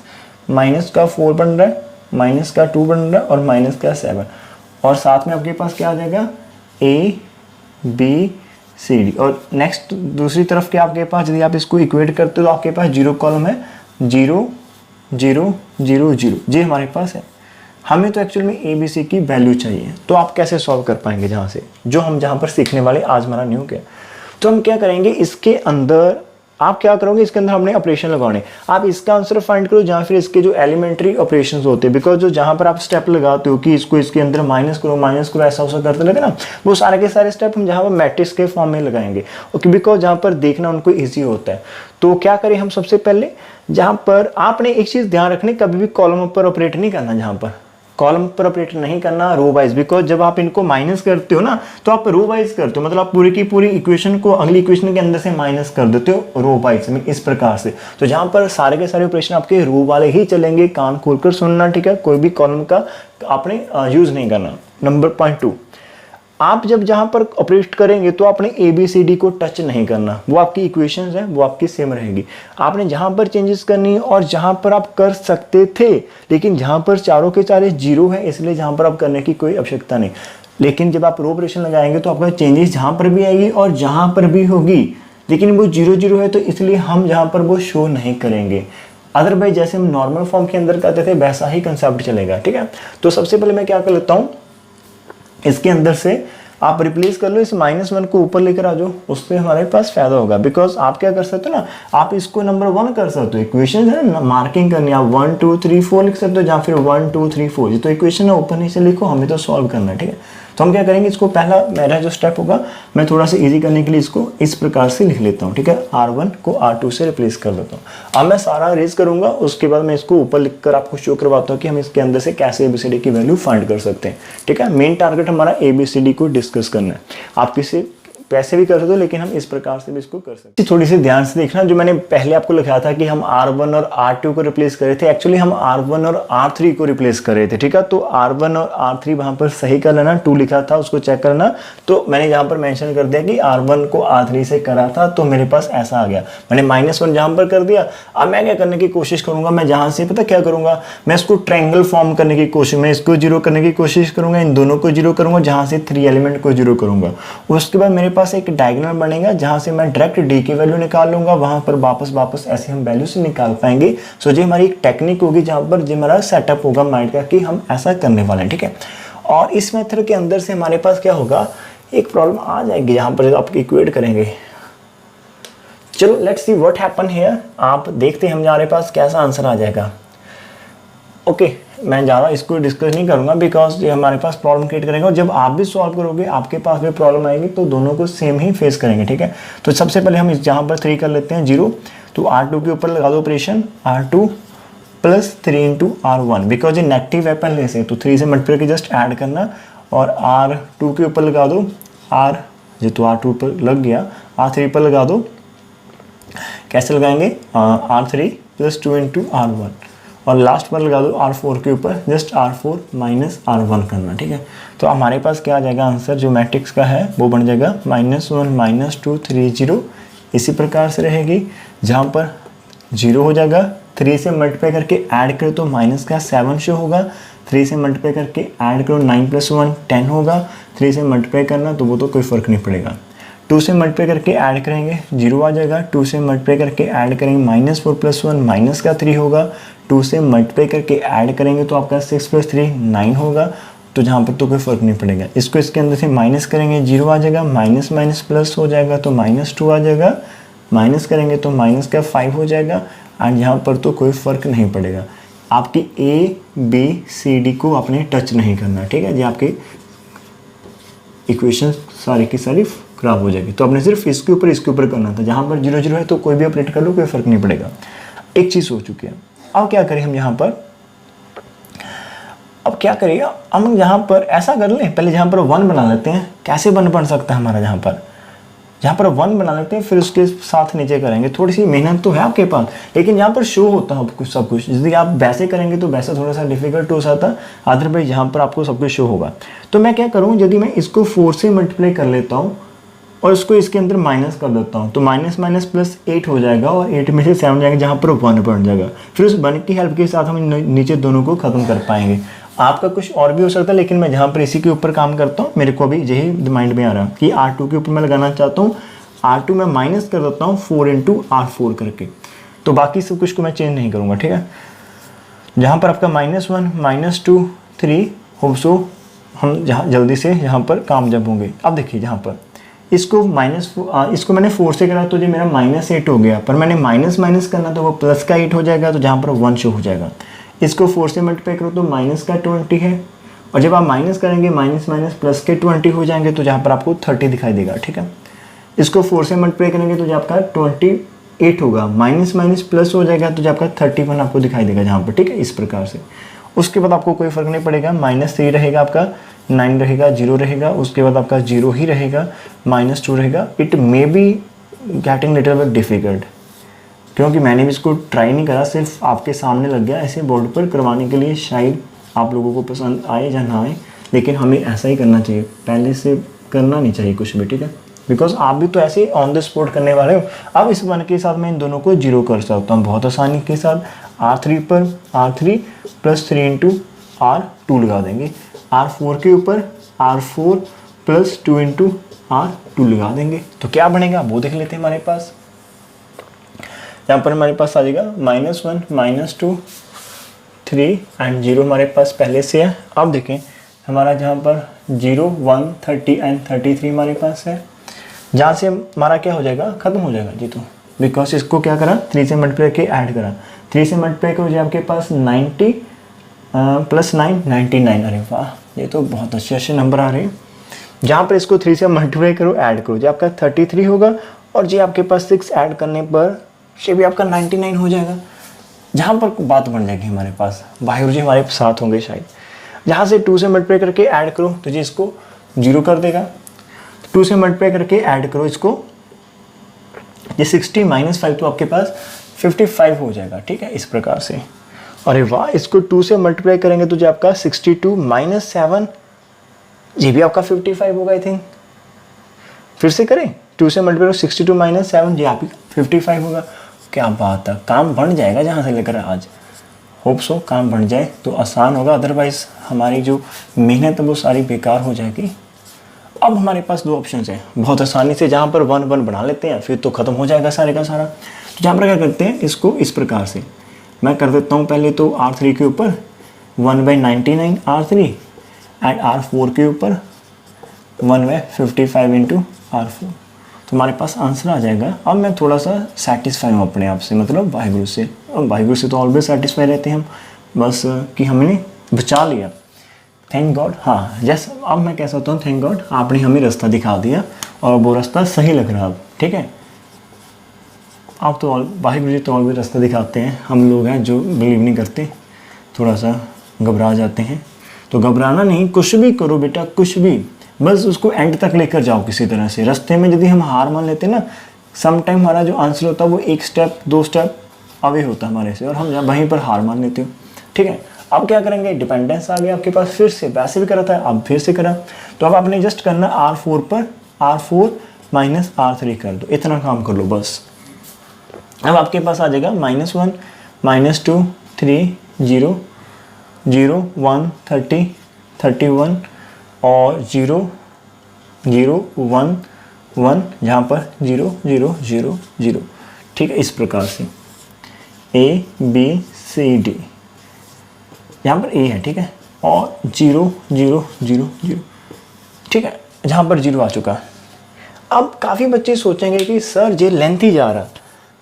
Speaker 1: -4 बन रहा है, -2 बन रहा है और -7, और साथ में आपके पास क्या आ जाएगा, ABCD। और नेक्स्ट दूसरी तरफ के आपके पास यदि आप इसको इक्वेट करते हो तो आपके पास 0 कॉलम है, 0 0 0 0 ये हमारे पास है। हमें तो एक्चुअल में ABC की वैल्यू चाहिए, तो आप कैसे सॉल्व कर पाएंगे जहाँ से, जो हम जहाँ पर सीखने वाले आज हमारा न्यू क्या। तो हम क्या करेंगे, इसके अंदर आप क्या करोगे, इसके अंदर हमने ऑपरेशन लगाने, आप इसका आंसर फाइंड करो जहाँ फिर इसके जो एलिमेंट्री ऑपरेशंस होते हैं, बिकॉज जो जहाँ पर आप स्टेप लगाते हो कि इसको इसके अंदर माइनस करो ऐसा वैसा करते लगे ना, वो सारे के सारे स्टेप हम जहाँ पर मैट्रिक्स के फॉर्म में लगाएंगे, ओके, बिकॉज जहाँ पर देखना उनको ईजी होता है। तो क्या करें हम, सबसे पहले जहाँ पर आपने एक चीज़ ध्यान रखनी, कभी भी कॉलम पर ऑपरेट नहीं करना, जहाँ पर कॉलम पर ऑपरेट नहीं करना, रो वाइज, बिकॉज जब आप इनको माइनस करते हो ना तो आप रो वाइज करते हो, मतलब आप पूरी की पूरी इक्वेशन को अगली इक्वेशन के अंदर से माइनस कर देते हो रो वाइज में, इस प्रकार से। तो जहां पर सारे के सारे ऑपरेशन आपके रो वाले ही चलेंगे, कान खोलकर सुनना, ठीक है, कोई भी कॉलम का आपने यूज नहीं करना। नंबर पॉइंट 2, आप जब जहां पर ऑपरेट करेंगे तो आपने ABCD को टच नहीं करना, वो आपकी इक्वेशंस है वो आपकी सेम रहेगी। आपने जहां पर चेंजेस करनी है और जहां पर आप कर सकते थे, लेकिन जहां पर चारों के चारे 0 है, इसलिए जहां पर आप करने की कोई आवश्यकता नहीं। लेकिन जब आप रो ऑपरेशन लगाएंगे तो आपका चेंजेस जहां पर भी आएगी और जहां पर भी होगी, लेकिन वो 0 0 है, तो इसलिए हम जहां पर वो शो नहीं करेंगे। अदरवाइज जैसे हम नॉर्मल फॉर्म के अंदर करते थे वैसा ही कंसेप्ट चलेगा, ठीक है। तो सबसे पहले मैं क्या कर लेता हूँ, इसके अंदर से आप रिप्लेस कर लो, इस -1 को ऊपर लेकर आ जाओ, उससे हमारे पास फायदा होगा। बिकॉज आप क्या कर सकते हो ना, आप इसको नंबर 1 कर सकते हो, इक्वेशन है ना, मार्किंग करनी है, आप 1 2 3 4 लिख सकते हो, या फिर 1 2 3 4, ये तो इक्वेशन है, ऊपर नीचे लिखो, हमें तो सॉल्व करना है, ठीक है। तो हम क्या करेंगे, इसको पहला मेरा जो स्टेप होगा, मैं थोड़ा सा इजी करने के लिए इसको इस प्रकार से लिख लेता हूँ, ठीक है। R1 को R2 से रिप्लेस कर देता हूँ। अब मैं सारा रेज करूंगा, उसके बाद मैं इसको ऊपर लिखकर आपको शो करवाता हूँ कि हम इसके अंदर से कैसे ABCD की वैल्यू फाइंड कर सकते हैं, ठीक है। मेन टारगेट हमारा ABCD को डिस्कस करना है। आप किसी वैसे भी कर सकते हो, लेकिन हम इस प्रकार से भी इसको कर सकते हैं। थोड़ी सी ध्यान से देखना, जो मैंने पहले आपको लिखा था कि हम R1 और R2 को रिप्लेस कर रहे थे, एक्चुअली हम R1 और R3 को रिप्लेस कर रहे थे, ठीक है। तो R1 और R3 वहां पर सही कर लेना, 2 लिखा था उसको चेक करना। तो मैंने यहाँ पर मेंशन कर दिया कि R1 को R3 से करा था, तो मेरे पास ऐसा आ गया, मैंने -1 जहां पर कर दिया। अब मैं क्या करने की कोशिश करूंगा, मैं जहां से पता क्या करूंगा, मैं इसको ट्रायंगल फॉर्म करने की कोशिश, मैं इसको 0 करने की कोशिश करूंगा, इन दोनों को 0 करूंगा, जहां से 3 एलिमेंट को 0 करूंगा। उसके बाद मेरे पास एक डायगोनल बनेगा जहां से मैं डायरेक्ट डी की वैल्यू निकाल लूंगा, वहां पर वापस ऐसे हम वैल्यू से निकाल पाएंगे। सो ये हमारी एक टेक्निक होगी जहां पर जो हमारा सेटअप होगा माइंड का कि हम ऐसा करने वाले हैं, ठीक है। और इस मेथड के अंदर से हमारे पास क्या होगा, एक प्रॉब्लम आ जाएगी जहां पर आप इक्वेट करेंगे। चलो let's see what happen here, आप देखते हैं हमारे पास कैसा आंसर आ जाएगा। ओके, मैं ज़्यादा इसको डिस्कस नहीं करूंगा बिकॉज ये हमारे पास प्रॉब्लम क्रिएट करेगा, और जब आप भी सॉल्व करोगे आपके पास भी प्रॉब्लम आएगी, तो दोनों को सेम ही फेस करेंगे, ठीक है। तो सबसे पहले हम जहाँ पर 3 कर लेते हैं 0, तो R2 के ऊपर लगा दो ऑपरेशन, R2 + 3 × R1, बिकॉज ये नेगेटिव है पहले से, तो 3 से मल्टीप्लाई के जस्ट ऐड करना, और R2 के ऊपर लगा दो R, ये तो R2 पर लग गया, R3 पर लगा दो, कैसे लगाएंगे, R3 + 2 × R1, और लास्ट पर लगा दो R4 के ऊपर, जस्ट R4 - R1 करना, ठीक है। तो हमारे पास क्या आ जाएगा आंसर, जो मैट्रिक्स का है वो बन जाएगा -1 -2 3 0, इसी प्रकार से रहेगी, जहाँ पर 0 हो जाएगा, 3 से मल्टीप्लाई करके ऐड करो तो माइनस का 7 शो होगा, 3 से मल्टीप्लाई करके ऐड करो 9 + 1 10 होगा, 3 से मल्टीप्लाई करना तो वो तो कोई फ़र्क नहीं पड़ेगा। 2 से मल्टीप्लाई करके ऐड करेंगे 0 आ जाएगा, 2 से मल्टीप्लाई करके ऐड करेंगे -4 + 1 माइनस का 3 होगा, 2 से मल्टीप्लाई करके ऐड करेंगे तो आपका 6 + 3 9 होगा, तो जहाँ पर तो कोई फ़र्क नहीं पड़ेगा। इसको इसके अंदर से माइनस करेंगे 0 आ जाएगा, माइनस माइनस प्लस हो जाएगा तो -2 आ जाएगा, माइनस करेंगे तो माइनस का 5 हो जाएगा, एंड यहाँ पर तो कोई फ़र्क नहीं पड़ेगा। आपकी A B C D को आपने टच नहीं करना, ठीक है जी। आपकी इक्वेशन सारी की सारी खराब हो जाएगी, तो आपने सिर्फ इसके ऊपर करना था। जहाँ पर 0 0 है तो कोई भी ऑपरेट कर लो, कोई फ़र्क नहीं पड़ेगा। एक चीज़ हो चुकी है। अब क्या करें हम यहाँ पर, अब क्या करिए हम यहाँ पर ऐसा कर लें, पहले यहाँ पर 1 बना लेते हैं। कैसे 1 बन सकता है हमारा, यहाँ पर 1 बना लेते हैं, फिर उसके साथ नीचे करेंगे। थोड़ी सी मेहनत तो है आपके पास, लेकिन यहाँ पर शो होता है सब कुछ। यदि आप वैसे करेंगे तो वैसा थोड़ा सा डिफिकल्ट हो जाता, अदरवाइज यहाँ पर आपको सब कुछ शो होगा। तो मैं क्या करूँ, यदि मैं इसको 4 से मल्टीप्लाई कर लेता हूँ और इसको इसके अंदर माइनस कर देता हूँ, तो माइनस माइनस प्लस 8 हो जाएगा, और 8 में से 7 जाएगा, जहाँ पर 1 बन जाएगा। फिर उस 1 की हेल्प के साथ हम नीचे दोनों को ख़त्म कर पाएंगे। आपका कुछ और भी हो सकता है, लेकिन मैं जहाँ पर इसी के ऊपर काम करता हूँ, मेरे को अभी यही माइंड में आ रहा है कि R2 के ऊपर मैं लगाना चाहता हूँ। R2 में माइनस कर देता हूँ 4 × R4 करके, तो बाकी सब कुछ को मैं चेंज नहीं करूँगा, ठीक है। जहाँ पर आपका -1 -2 3 होप सो हम जहाँ जल्दी से यहाँ पर कामयाब होंगे। अब देखिए यहाँ पर इसको इसको मैंने 4 से करा तो जी मेरा -8 हो गया, पर मैंने माइनस माइनस करना तो वो प्लस का 8 हो जाएगा, तो जहाँ पर 1 शो हो जाएगा। इसको 4 से मल्टीप्लाई करो तो माइनस का 20 है, और जब आप माइनस करेंगे माइनस माइनस प्लस के 20 हो जाएंगे, तो जहाँ पर आपको 30 दिखाई देगा, ठीक है। इसको 4 से मल्टीप्लाई करेंगे तो जो आपका 28 होगा, माइनस माइनस प्लस हो जाएगा, तो जो आपका 31 आपको दिखाई देगा जहाँ पर, ठीक है। इस प्रकार से उसके बाद आपको कोई फ़र्क नहीं पड़ेगा, -3 रहेगा आपका, 9 रहेगा, 0 रहेगा, उसके बाद आपका 0 ही रहेगा, -2 रहेगा। It may be getting little bit difficult, क्योंकि मैंने भी इसको ट्राई नहीं करा, सिर्फ आपके सामने लग गया ऐसे बोर्ड पर करवाने के लिए। शायद आप लोगों को पसंद आए या ना आए, लेकिन हमें ऐसा ही करना चाहिए, पहले से करना नहीं चाहिए कुछ भी, ठीक है। बिकॉज आप भी तो ऐसे ऑन द स्पॉट करने वाले हो। अब इस 1 के साथ मैं इन दोनों को 0 कर सकता हूँ बहुत आसानी के साथ। R3 पर R3 + 3 × R2 लगा देंगे, R4 के ऊपर R4 + 2 × R2 लगा देंगे, तो क्या बनेगा वो देख लेते हैं। हमारे पास यहाँ पर हमारे पास आ जाएगा -1 -2 3 एंड 0 हमारे पास पहले से है। अब देखें हमारा जहाँ पर 0 1 30 एंड 33 हमारे पास है, जहाँ से हमारा क्या हो जाएगा, ख़त्म हो जाएगा जी। तो बिकॉज इसको क्या करा, 3 से मल्टीप्लाई के ऐड करा, 3 से मल्टीप्लाई करो जी आपके पास 90 + 9 99। अरे वाह, ये तो बहुत अच्छे नंबर आ रहे हैं। जहाँ पर इसको 3 से मल्टीप्लाई करो ऐड करो जी आपका 33 होगा, और जी आपके पास 6 ऐड करने पर ये भी आपका 99 हो जाएगा। जहाँ पर बात बन जाएगी हमारे पास, वाहिगुरु जी हमारे साथ होंगे शायद। जहाँ से 2 से मल्टीप्लाई करके ऐड करो तो जी इसको 0 कर देगा, 2 से मल्टीप्लाई करके ऐड करो इसको, ये 60 - 5 तो आपके पास 55 हो जाएगा, ठीक है। इस प्रकार से, अरे वाह, इसको 2 से मल्टीप्लाई करेंगे तो जो आपका 62 - 7 ये भी आपका 55 होगा आई थिंक। फिर से करें, 2 से मल्टीप्लाई 62 - 7 ये आप 55 होगा। क्या बात है, काम बन जाएगा जहाँ से लेकर आज। होप सो काम बन जाए तो आसान होगा, अदरवाइज हमारी जो मेहनत है वो सारी बेकार हो जाएगी। अब हमारे पास 2 ऑप्शन हैं बहुत आसानी से, जहाँ पर 1 1 बना लेते हैं, फिर तो ख़त्म हो जाएगा सारे का सारा। तो जहाँ पर क्या करते हैं, इसको इस प्रकार से मैं कर देता हूँ। पहले तो R3 के ऊपर 1/99 R3 एंड R4 के ऊपर 1/55 × R4, तो हमारे पास आंसर आ जाएगा। अब मैं थोड़ा सा सेटिस्फाई हूँ अपने आप से, मतलब वाहिगुरु से। और वाहिगुरु से तो ऑलवेज सेटिस्फाई रहते हैं हम, बस कि हमने बचा लिया, थैंक गॉड। हाँ जैस अब मैं कह सकता हूँ थैंक गॉड, आपने हमें रास्ता दिखा दिया और वो रास्ता सही लग रहा है, ठीक है। आप तो वाहिगुरु जी तो ऑलवेज रास्ता दिखाते हैं, हम लोग हैं जो बिलीव नहीं करते, थोड़ा सा घबरा जाते हैं। तो घबराना नहीं, कुछ भी करो बेटा, कुछ भी, बस उसको एंड तक लेकर जाओ किसी तरह से। रास्ते में यदि हम हार मान लेते ना, सम टाइम हमारा जो आंसर होता है वो 1 स्टेप 2 स्टेप अवे होता है हमारे से, और हम वहीं पर हार मान लेते हो, ठीक है। अब क्या करेंगे, डिपेंडेंस आ गया आपके पास फिर से, वैसे भी करा था अब फिर से करा, तो अब आपने जस्ट करना R4 पर R4 - R3 कर दो, इतना काम कर लो बस। अब आपके पास आ जाएगा -1 -2 3 0 0 1 30 31 और 0 0 1 1 जहाँ पर 0 0 0 0। ठीक है, इस प्रकार से A B C D, यहाँ पर A है, ठीक है, और 0 0 0 0, ठीक है, जहाँ पर 0 आ चुका है। अब काफ़ी बच्चे सोचेंगे कि सर ये लेंथ ही जा रहा,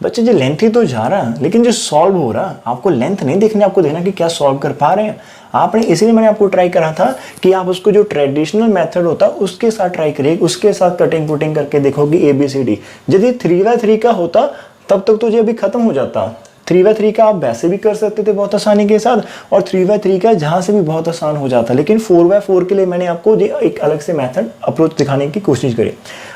Speaker 1: बच्चे ये लेंथ ही तो जा रहा, लेकिन जो सॉल्व हो रहा, आपको लेंथ नहीं देखना, आपको देखना कि क्या सॉल्व कर पा रहे हैं। आपने इसीलिए मैंने आपको ट्राई करा था कि आप उसको जो ट्रेडिशनल मेथड होता है उसके साथ ट्राई करिए, उसके साथ कटिंग पुटिंग करके देखोगे ABCD। यदि 3x3 का होता तब तक तो ये अभी खत्म हो जाता। 3x3 का आप वैसे भी कर सकते थे बहुत आसानी के साथ, और 3x3 का जहाँ से भी बहुत आसान हो जाता, लेकिन 4x4 के लिए मैंने आपको एक अलग से मेथड अप्रोच दिखाने की कोशिश करी।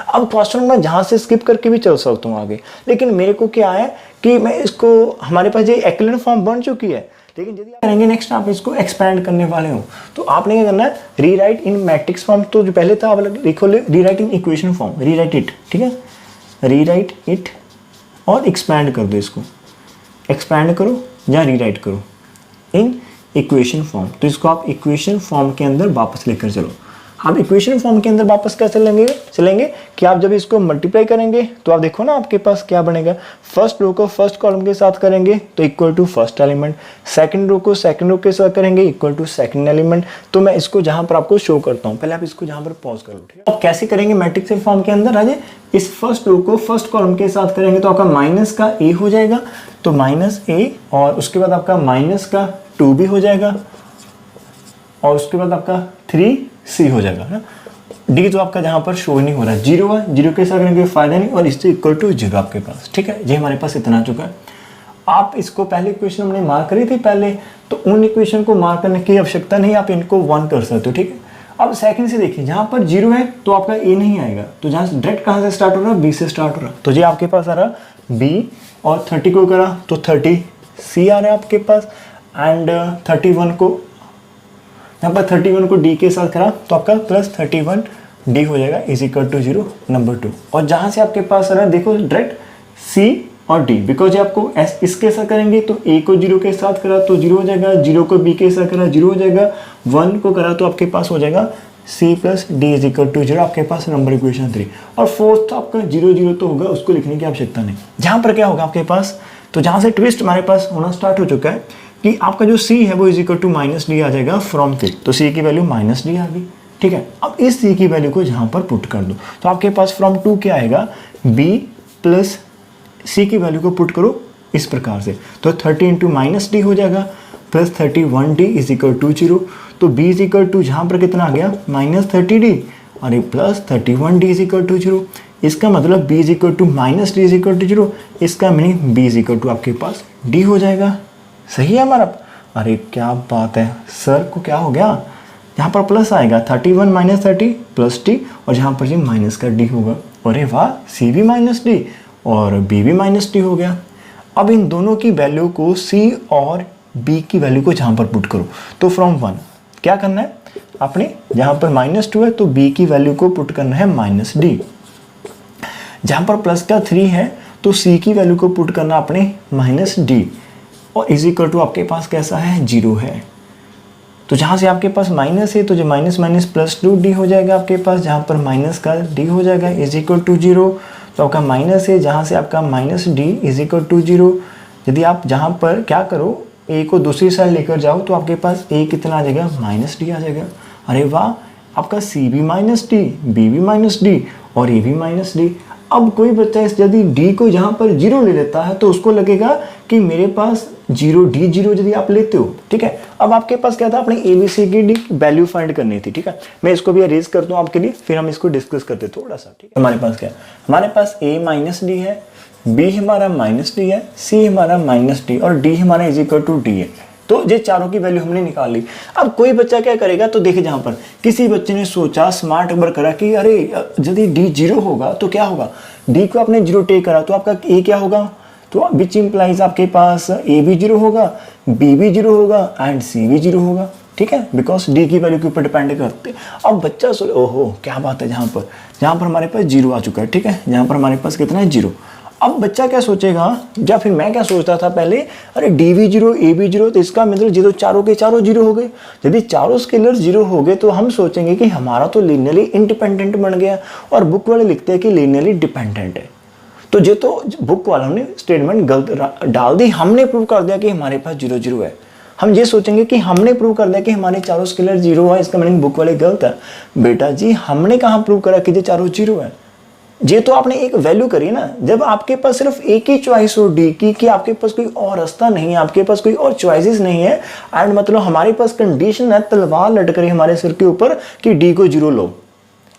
Speaker 1: अब क्वेश्चन मैं जहाँ से स्किप करके भी चल सकता हूँ आगे, लेकिन मेरे को क्या है कि मैं इसको, हमारे पास ये एक्विवेलेंट फॉर्म बन चुकी है, लेकिन यदि आप करेंगे नेक्स्ट आप इसको एक्सपैंड करने वाले हो तो आपने क्या करना है, रीराइट इन मैट्रिक्स फॉर्म। तो जो पहले था आप लिखो rewrite in equation form, rewrite it, ठीक है, रीराइट इट और एक्सपैंड कर दो, इसको एक्सपैंड करो या रीराइट करो इन इक्वेशन फॉर्म। तो इसको आप इक्वेशन फॉर्म के अंदर वापस लेकर चलो। आप इक्वेशन फॉर्म के अंदर वापस कैसे चलेंगे कि आप जब इसको मल्टीप्लाई करेंगे तो आप देखो ना आपके पास क्या बनेगा, फर्स्ट रो को फर्स्ट कॉलम के साथ करेंगे तो equal to first element, second row को सेकंड रो के साथ करेंगे इक्वल टू सेकंड एलिमेंट। तो मैं इसको जहां पर आपको शो करता हूं, पहले आप इसको जहां पर पॉज कर लो, ठीक है। आप कैसे करेंगे मैट्रिक्स फॉर्म के अंदर, राजे इस फर्स्ट रो को फर्स्ट कॉलम के साथ करेंगे तो आपका माइनस का A हो जाएगा, तो -A, और उसके बाद आपका माइनस का 2 भी हो जाएगा, और उसके बाद आपका 3C हो जाएगा ना। D तो आपका जहाँ पर शो नहीं हो रहा है, 0 है, 0 के साथ करने कोई फायदा नहीं, और इससे इक्वल टू 0 आपके पास, ठीक है। ये हमारे पास इतना आ चुका है। आप इसको पहले इक्वेशन हमने मार्क करी थी पहले, तो उन इक्वेशन को मार्क करने की आवश्यकता नहीं, आप इनको 1 कर सकते हो, ठीक है। अब सेकंड से देखिए, जहाँ पर 0 है तो आपका A नहीं आएगा, तो जहाँ डायरेक्ट कहाँ से स्टार्ट हो रहा है, B से स्टार्ट हो रहा है, तो ये आपके पास आ रहा B, और 30 को करा तो 30C आ रहा है आपके पास, एंड 31 को, यहाँ पर 31 को D के साथ करा तो आपका +31D हो जाएगा इज इक्वल टू 0 नंबर 2। और जहाँ से आपके पास आ रहा है देखो डायरेक्ट C और D, बिकॉज ये आपको इसके साथ करेंगे तो A को 0 के साथ करा तो 0 हो जाएगा, 0 को B के साथ करा 0 हो जाएगा, 1 को करा तो आपके पास हो जाएगा C + D is equal to 0, आपके पास नंबर इक्वेशन 3। और फोर्थ तो आपका 0 0 तो होगा, उसको लिखने की आवश्यकता नहीं। जहाँ पर क्या होगा आपके पास, तो जहाँ से ट्विस्ट हमारे पास होना स्टार्ट हो चुका है कि आपका जो C है वो इज इक्वल टू -D आ जाएगा फ्रॉम 3, तो C की वैल्यू -D आ गई, ठीक है। अब इस C की वैल्यू को जहाँ पर पुट कर दो तो आपके पास फ्रॉम 2 क्या आएगा, B + C की वैल्यू को पुट करो इस प्रकार से, तो 30 × -D हो जाएगा +31D इज इक्वल टू 0, तो B इज इक्वल टू जहाँ पर कितना आ गया -30D और ये +31D इज इक्वल टू 0। इसका मतलब B is equal to -D is equal to 0, इसका meaning B is equal to आपके पास D हो जाएगा। सही है हमारा? अरे क्या बात है, सर को क्या हो गया, यहाँ पर प्लस आएगा 31 - 30 +D, और जहाँ पर ये माइनस का D होगा। अरे वाह, C भी -D और B भी -D हो गया। अब इन दोनों की वैल्यू को C और B की वैल्यू को जहाँ पर पुट करो, तो फ्रॉम 1 क्या करना है आपने, जहाँ पर -2 है तो B की वैल्यू को पुट करना है -D, जहाँ पर प्लस का 3 है तो C की वैल्यू को पुट करना आपने -D, और इज इक्वल टू आपके पास कैसा है, 0 है। तो जहाँ से आपके पास माइनस है तो जो माइनस +2D हो जाएगा आपके पास, जहाँ पर माइनस का D हो जाएगा इज इक्वल टू 0, तो आपका माइनस है, जहाँ से आपका -D इज इक्वल टू 0। यदि आप जहाँ पर क्या करो, A को दूसरी साइड लेकर जाओ तो आपके पास A कितना आ जाएगा, -D आ जाएगा। अरे वाह, आपका C भी -D, B भी -D और A भी -D। अब कोई बच्चा यदि D को जहाँ पर 0 ले लेता है तो उसको लगेगा कि मेरे पास 0 D 0 यदि आप लेते हो, ठीक है। अब आपके पास क्या था, अपने ABCD की वैल्यू फाइंड करनी थी, ठीक है। मैं इसको भी अरेज करता हूँ आपके लिए, फिर हम इसको डिस्कस करते थोड़ा सा, ठीक है। हमारे पास क्या है, हमारे पास A -D है, B हमारा -D है, C हमारा -D और D हमारा इज इक्वल टू D है। तो ये चारों की वैल्यू हमने निकाल ली। अब कोई बच्चा क्या करेगा, तो देखिए जहाँ पर किसी बच्चे ने सोचा, स्मार्ट वर्क करा कि अरे यदि D 0 होगा तो क्या होगा, D को आपने 0 टेक करा तो आपका A क्या होगा, तो विच इम्प्लाइज आपके पास A भी 0 होगा, B भी 0 होगा एंड C भी 0 होगा, ठीक है, बिकॉज D की वैल्यू के ऊपर डिपेंड करते। अब बच्चा ओहो क्या बात है, जहाँ पर हमारे पास 0 आ चुका है, ठीक है, जहाँ पर हमारे पास कितना है 0। अब बच्चा क्या सोचेगा, या फिर मैं क्या सोचता था पहले, अरे डी भी जीरो ए भी जीरो, तो इसका मतलब ये तो चारों के चारों जीरो हो गए। यदि चारों स्केलर जीरो हो गए तो हम सोचेंगे कि हमारा तो लीनियरली इंडिपेंडेंट बन गया, और बुक वाले लिखते हैं कि लीनियरली डिपेंडेंट है। तो ये तो बुक वालों ने स्टेटमेंट गलत डाल दी, हमने प्रूव कर दिया कि हमारे पास जीरो जीरो है। हम ये सोचेंगे कि हमने प्रूव कर दिया कि हमारे चारों स्केलर जीरो है, इसका मीनिंग बुक वाले गलत है। बेटा जी हमने कहाँ प्रूव करा कि ये चारों जीरो है? ये तो आपने एक वैल्यू करी ना। जब आपके पास सिर्फ एक ही चॉइस हो डी की, कि आपके पास कोई और रास्ता नहीं है, आपके पास कोई और चॉइसेस नहीं है, एंड मतलब हमारे पास कंडीशन है, तलवार लटक रही हमारे सिर के ऊपर कि डी को zero low.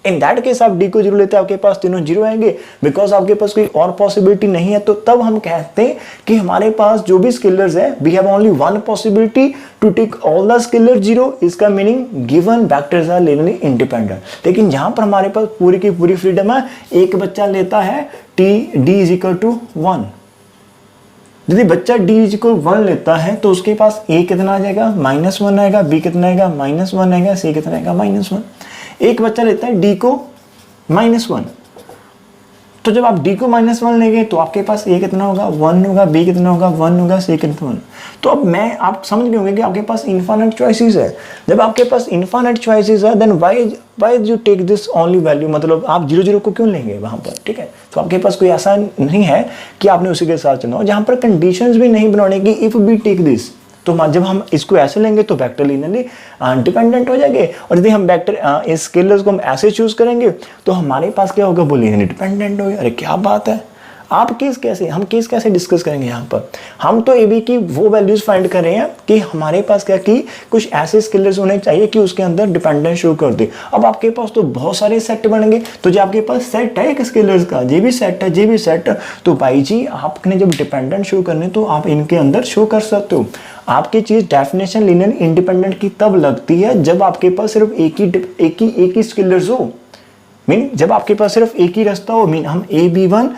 Speaker 1: In that case आप डी को जीरो लेते हैं, आपके पास तीनों जीरो आएंगे, बिकॉज आपके पास कोई और पॉसिबिलिटी नहीं है। तो तब हम कहते हैं कि हमारे पास जो भी स्केलर्स है, we have only one possibility to take all the scalar zero. इसका meaning given vectors are linearly independent. लेकिन जहां पर हमारे पास पूरी की पूरी फ्रीडम है, एक बच्चा लेता है T D is equal to 1। यदि बच्चा डी इज इक्वल 1 लेता है तो उसके पास ए कितना आ जाएगा, -1 आएगा, बी कितना आएगा, -1 आएगा, सी कितना आएगा, -1। एक बच्चा लेता है डी को -1, तो जब आप डी को -1 लेंगे तो आपके पास ए कितना होगा, 1 होगा, बी कितना होगा, 1 होगा, सी कितना 1। तो अब आप समझ गए होंगे कि आपके पास इनफाइनाइट चॉइसेस है। जब आपके पास इनफाइनाइट चॉइसेस है, then why you take this only value, मतलब आप 0 0 को क्यों लेंगे वहां पर, ठीक है। तो आपके पास कोई ऐसा नहीं है कि आपने उसी के साथ चलना हो, जहां पर कंडीशंस भी नहीं बनाने की। इफ वी टेक दिस, तो जब हम इसको ऐसे लेंगे तो वेक्टर लीनियरली डिपेंडेंट हो जाएंगे, और यदि हम वेक्टर इस स्केलर्स को हम ऐसे चूज करेंगे तो हमारे पास क्या होगा, वो लीनियरली डिपेंडेंट होगा। अरे क्या बात है, हम केस कैसे डिस्कस करेंगे यहाँ पर? हम तो ए बी की वो वैल्यूज फाइंड कर रहे हैं कि हमारे पास क्या कि कुछ ऐसे स्केलर्स होने चाहिए कि उसके अंदर डिपेंडेंस शो कर दे। अब आपके पास तो बहुत सारे सेट बनेंगे, तो जो आपके पास सेट है एक स्केलर्स का, ये भी सेट है, ये भी सेट है, तो भाई जी आपने जब डिपेंडेंट शो करने तो आप इनके अंदर शो कर सकते हो। आपकी चीज डेफिनेशन लीनियर इंडिपेंडेंट की तब लगती है जब आपके पास सिर्फ एक ही स्केलर्स हो। मीन जब आपके पास सिर्फ एक ही रास्ता हो, मीन हम AB1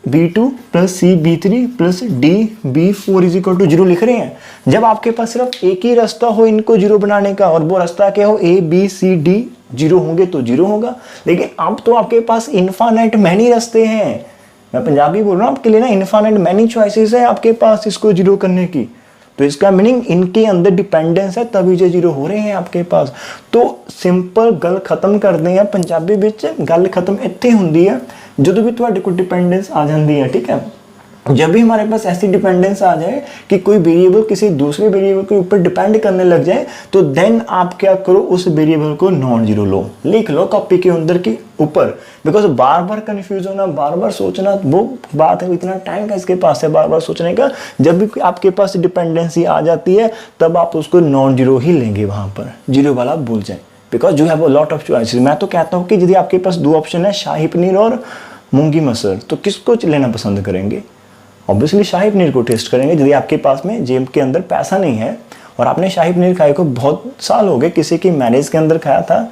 Speaker 1: B2 plus CB3 plus DB4 is equal to 0 लिख रहे हैं। जब आपके पास सिर्फ एक ही रास्ता हो इनको 0 बनाने का, और वो रास्ता क्या हो, ABCD 0 होंगे तो 0 होगा। लेकिन अब तो आपके पास इनफाइनाइट मैनी रास्ते हैं, मैं पंजाबी बोल रहा हूँ आपके लिए ना, इनफाइनाइट मैनी चॉइसेस है आपके पास इसको 0 करने की। तो इसका मीनिंग इनके अंदर डिपेंडेंस है, तभी ये 0 हो रहे हैं आपके पास। तो सिंपल गल खत्म कर दें, पंजाबी विच गल खत्म इत्थे हुंदी है जो भी तुहाडे कोल डिपेंडेंस आ जाती है, ठीक है। जब भी हमारे पास ऐसी डिपेंडेंस आ जाए कि कोई वेरिएबल किसी दूसरे वेरिएबल के ऊपर डिपेंड करने लग जाए, तो देन आप क्या करो, उस वेरिएबल को नॉन जीरो लो, लिख लो कॉपी के अंदर के ऊपर। बिकॉज बार बार कंफ्यूज होना, बार बार सोचना, वो बात है, इतना टाइम का इसके पास है बार बार सोचने का। जब भी आपके पास डिपेंडेंसी आ जाती है तब आप उसको नॉन जीरो ही लेंगे, वहां पर जीरो वाला भूल जाए, because you have a lot of choices. मैं तो कहता हूँ कि यदि आपके पास 2 ऑप्शन है, शाही पनीर और मूंगी मसर, तो किसको लेना पसंद करेंगे? ऑब्वियसली शाही पनीर को टेस्ट करेंगे। यदि आपके पास में जेब के अंदर पैसा नहीं है और आपने शाही पनीर खाए को बहुत साल हो गए, किसी की मैरिज के अंदर खाया था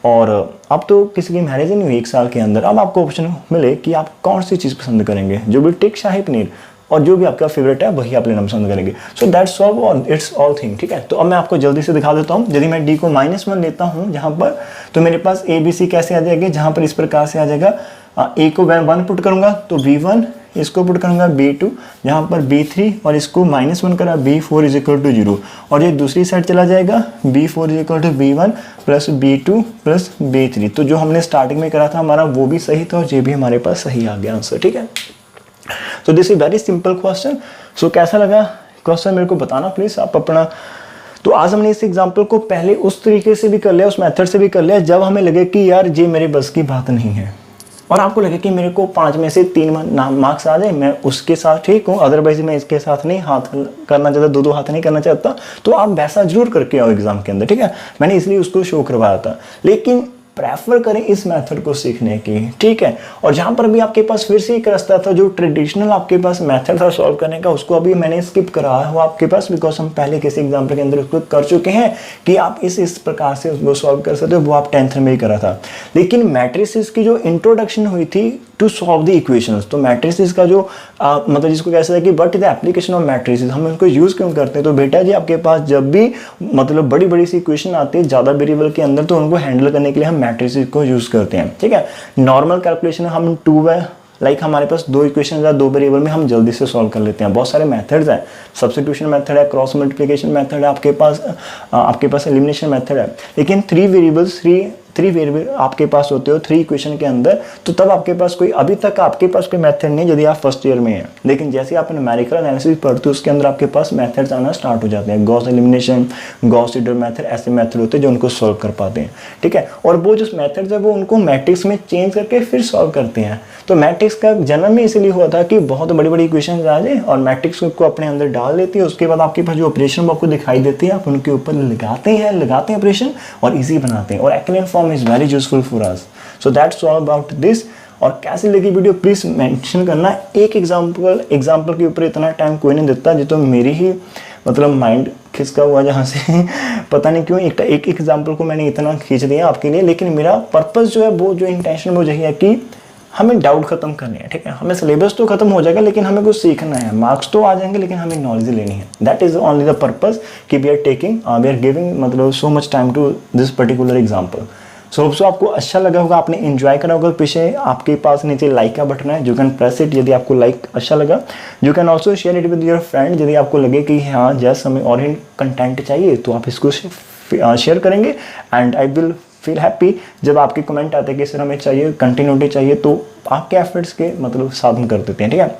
Speaker 1: और अब तो किसी की मैरिज ही नहीं हुई 1 साल के अंदर, अब आपको ऑप्शन मिले कि आप कौन सी चीज़ पसंद करेंगे, जो भी टेक शाही पनीर, और जो भी आपका फेवरेट है वही आप लेना पसंद करेंगे। सो that's all, it's all thing, ठीक है। तो अब मैं आपको जल्दी से दिखा देता हूँ। यदि मैं डी को -1 लेता हूँ जहाँ पर, तो मेरे पास ABC कैसे आ जाएगी, जहाँ पर इस प्रकार से आ जाएगा, ए को 1 पुट करूँगा तो B1, इसको पुट करूँगा B2, जहाँ पर B3 और इसको -1 करा B4 इज इक्वल टू 0, और ये दूसरी साइड चला जाएगा B4 is equal to B1 plus B2 plus B3। तो जो हमने स्टार्टिंग में करा था हमारा वो भी सही था, और ये भी हमारे पास सही आ गया आंसर, ठीक है। तो this is very simple question. So कैसा लगा क्वेश्चन मेरे को बताना प्लीज आप अपना। तो आज हमने इस एग्जाम्पल को पहले उस तरीके से भी कर लिया, उस मेथड से भी कर लिया, जब हमें लगे कि यार ये मेरे बस की बात नहीं है, और आपको लगे कि मेरे को 5 में से 3 मार्क्स आ जाए, मैं उसके साथ ठीक हूँ, अदरवाइज मैं इसके साथ नहीं हाथ करना चाहता, 2 हाथ नहीं करना चाहता, तो आप वैसा जरूर करके आओ एग्जाम के अंदर, ठीक है। मैंने इसलिए उसको शो करवाया था, लेकिन प्रेफर करें इस मेथड को सीखने की, ठीक है। और जहां पर भी आपके पास फिर से एक रास्ता था, जो ट्रेडिशनल आपके पास मेथड था सॉल्व करने का, उसको अभी मैंने स्किप कराया हुआ आपके पास, बिकॉज हम पहले किसी एग्जाम्पल के अंदर उसको कर चुके हैं कि आप इस प्रकार से उसको सॉल्व कर सकते हो, वो आप 10th में ही करा था। लेकिन मैट्रिसेस की जो इंट्रोडक्शन हुई थी टू सॉल्व द इक्वेशंस, तो मैट्रिसेस का जो मतलब जिसको कैसे है कि what is the application of matrices, हम उसको यूज क्यों करते हैं। तो बेटा जी आपके पास जब भी मतलब बड़ी बड़ी सी इक्वेशन आती है ज़्यादा वेरिएबल के अंदर, तो उनको हैंडल करने के लिए हम मैट्रिसेस को यूज करते हैं, ठीक है। नॉर्मल कैलकुलेशन हम 2 है लाइक हमारे पास 2 इक्वेशन या 2 वेरिएबल में हम जल्दी से सॉल्व कर लेते हैं। बहुत सारे मेथड्स हैं, सब्स्टिट्यूशन मेथड है, क्रॉस मल्टीप्लिकेशन मेथड है, आपके पास एलिमिनेशन मेथड है। लेकिन 3 वेरिएबल आपके पास होते हो 3 इक्वेशन के अंदर, तो तब आपके पास अभी तक आपके पास कोई मेथड नहीं यदि आप फर्स्ट ईयर में हैं। लेकिन जैसे आप न्यूमेरिकल एनालिसिस पढ़ते हो उसके अंदर आपके पास मेथड्स आना स्टार्ट हो जाते हैं। Gauss elimination, Gauss Seidel method, ऐसे मेथड होते हैं जो उनको सॉल्व कर पाते हैं, ठीक है। और वो जो मेथड्स है वो उनको मैट्रिक्स में चेंज करके फिर सॉल्व करते हैं। तो मैट्रिक्स का जन्म ही इसलिए हुआ था कि बहुत बड़ी बड़ी इक्वेशन आ जाए और मैट्रिक्स को अपने अंदर डाल देती है। उसके बाद आपके पास जो ऑपरेशन वो आपको दिखाई देती है, आप उनके ऊपर लगाते हैं ऑपरेशन और इजी बनाते हैं। और echelon form is very useful for us. So that's all about this. और कैसे लगी वीडियो प्लीज मेंशन करना। एक एग्जांपल के ऊपर इतना टाइम कोई नहीं देता, जो तो मेरी ही मतलब माइंड खिसका हुआ जहाँ से पता नहीं क्यों एक एग्जांपल को मैंने इतना खींच दिया आपके लिए। लेकिन मेरा पर्पस जो है, वो जो इंटेंशन वो यही है कि हमें डाउट खत्म करने हैं, ठीक है। हमें सिलेबस तो खत्म हो जाएगा लेकिन हमें कुछ सीखना है। मार्क्स तो आ जाएंगे लेकिन हमें नॉलेज लेनी है। That is only the purpose कि वी आर गिविंग मतलब so much time to this particular example. So आपको अच्छा लगा होगा, आपने एंजॉय करा होगा। पीछे आपके पास नीचे लाइक का बटन है, यू कैन प्रेस इट यदि आपको लाइक अच्छा लगा। You can also share it with your friend यदि आपको लगे कि हाँ जस्ट हमें और ही कंटेंट चाहिए तो आप इसको शेयर करेंगे। And I will feel happy जब आपके कमेंट आते हैं कि सर हमें चाहिए कंटिन्यूटी चाहिए, तो आपके एफर्ट्स के मतलब साधन कर देते हैं, ठीक है।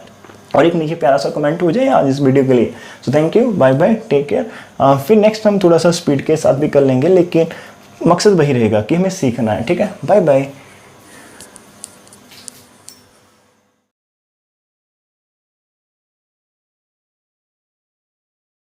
Speaker 1: और एक नीचे प्यारा सा कमेंट हो जाए आज इस वीडियो के लिए। So thank you, bye bye, take care. फिर नेक्स्ट हम थोड़ा सा स्पीड के साथ भी कर लेंगे, लेकिन मकसद वही रहेगा कि हमें सीखना है, ठीक है। Bye bye.